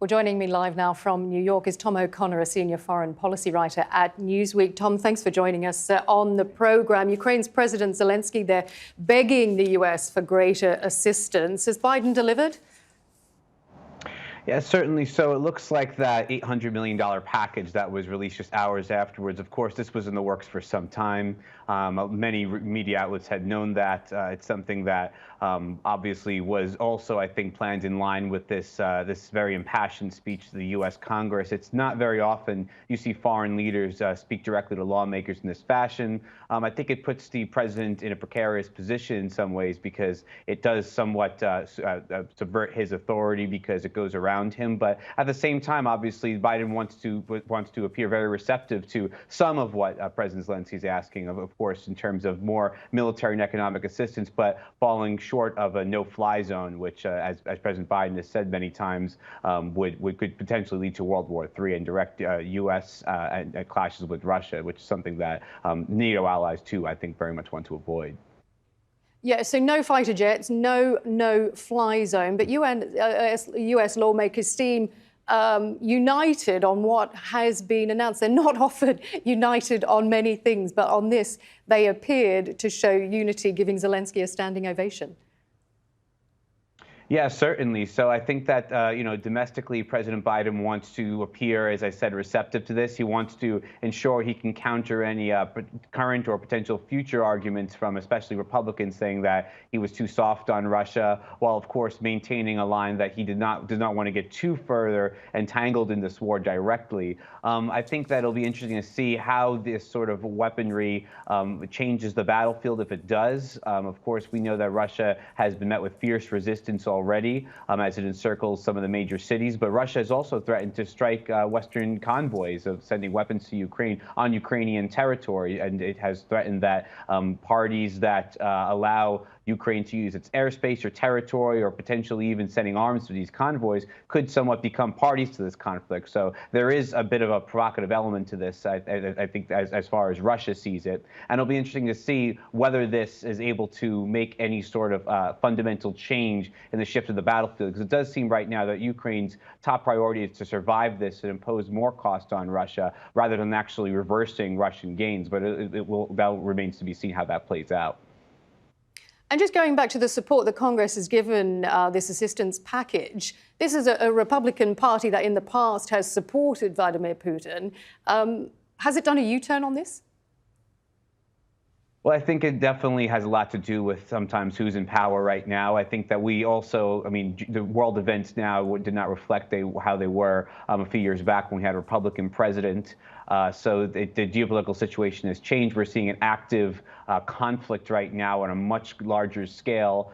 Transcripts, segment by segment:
Well, joining me live now from New York is Tom O'Connor, a senior foreign policy writer at Newsweek. Tom, thanks for joining us on the programme. Ukraine's President Zelenskyy, they're begging the US for greater assistance. Has Biden delivered? Yeah, certainly. So it looks like that $800 million package that was released just hours afterwards. Of course, this was in the works for some time. Many media outlets had known that. It's something that obviously was also, I think, planned in line with this very impassioned speech to the U.S. Congress. It's not very often you see foreign leaders speak directly to lawmakers in this fashion. I think it puts the president in a precarious position in some ways because it does somewhat subvert his authority because it goes around him. But at the same time, obviously, Biden wants to appear very receptive to some of what President Zelenskyy is asking, of course, in terms of more military and economic assistance, but falling short of a no-fly zone, which, as President Biden has said many times, could potentially lead to World War III and direct U.S. and clashes with Russia, which is something that NATO allies, too, I think, very much want to avoid. Yeah, so no fighter jets, no-fly zone, but US lawmakers seem united on what has been announced. They're not often united on many things, but on this, they appeared to show unity, giving Zelenskyy a standing ovation. Yeah, certainly. So I think that, domestically, President Biden wants to appear, as I said, receptive to this. He wants to ensure he can counter any current or potential future arguments from especially Republicans saying that he was too soft on Russia, while, of course, maintaining a line that he does not want to get too further entangled in this war directly. I think that it'll be interesting to see how this sort of weaponry changes the battlefield if it does. Of course, we know that Russia has been met with fierce resistance already as it encircles some of the major cities. But Russia has also threatened to strike Western convoys of sending weapons to Ukraine on Ukrainian territory. And it has threatened that parties that allow Ukraine to use its airspace or territory, or potentially even sending arms to these convoys, could somewhat become parties to this conflict. So there is a bit of a provocative element to this, I think, as far as Russia sees it. And it'll be interesting to see whether this is able to make any sort of fundamental change in the shift of the battlefield, because it does seem right now that Ukraine's top priority is to survive this and impose more cost on Russia rather than actually reversing Russian gains. But that remains to be seen how that plays out. And just going back to the support that Congress has given this assistance package, this is a Republican Party that in the past has supported Vladimir Putin. Has it done a U-turn on this? Well, I think it definitely has a lot to do with sometimes who's in power right now. I think that we also, the world events now did not reflect how they were a few years back when we had a Republican president. So the geopolitical situation has changed. We're seeing an active conflict right now on a much larger scale.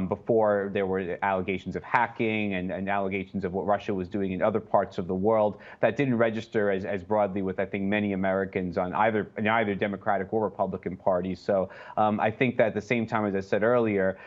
Before, there were allegations of hacking and allegations of what Russia was doing in other parts of the world that didn't register as broadly with, I think, many Americans on either Democratic or Republican parties. So I think that at the same time, as I said earlier,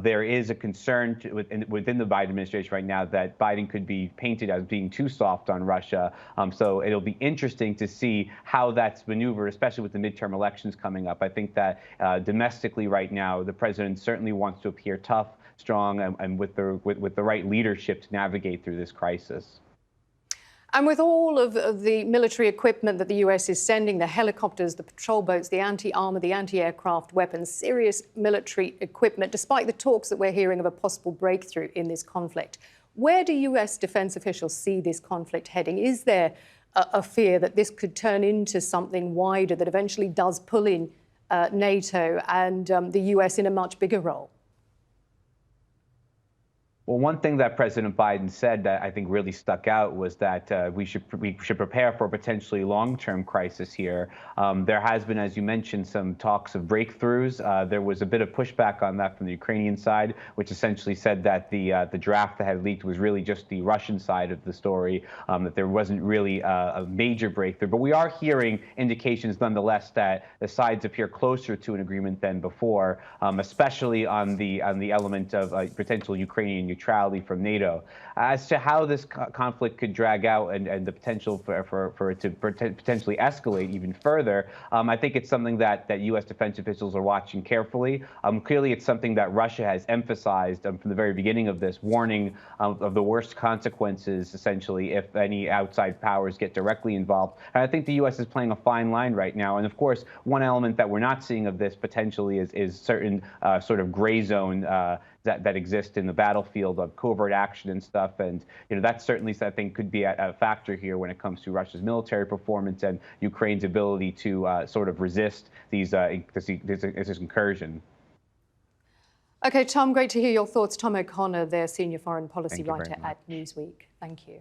there is a concern within the Biden administration right now that Biden could be painted as being too soft on Russia. So it'll be interesting to see how that's maneuvered, especially with the midterm elections coming up. I think that domestically right now, the president certainly wants to appear tough, strong, and with the right leadership to navigate through this crisis. And with all of the military equipment that the US is sending, the helicopters, the patrol boats, the anti-armor, the anti-aircraft weapons, serious military equipment, despite the talks that we're hearing of a possible breakthrough in this conflict, where do US defense officials see this conflict heading? Is there a fear that this could turn into something wider that eventually does pull in NATO and the US in a much bigger role? Well, one thing that President Biden said that I think really stuck out was that we should prepare for a potentially long-term crisis here. There has been, as you mentioned, some talks of breakthroughs. There was a bit of pushback on that from the Ukrainian side, which essentially said that the draft that had leaked was really just the Russian side of the story, that there wasn't really a major breakthrough. But we are hearing indications, nonetheless, that the sides appear closer to an agreement than before, especially on the element of potential Ukrainian neutrality from NATO. As to how this conflict could drag out and the potential for it to potentially escalate even further, I think it's something that U.S. defense officials are watching carefully. Clearly, it's something that Russia has emphasized from the very beginning of this, warning of the worst consequences, essentially, if any outside powers get directly involved. And I think the U.S. is playing a fine line right now. And of course, one element that we're not seeing of this potentially is certain sort of gray zone that exist in the battlefield of covert action and stuff. And that certainly, I think, could be a factor here when it comes to Russia's military performance and Ukraine's ability to sort of resist this incursion. Okay, Tom, great to hear your thoughts. Tom O'Connor, their senior foreign policy writer at Newsweek. Thank you.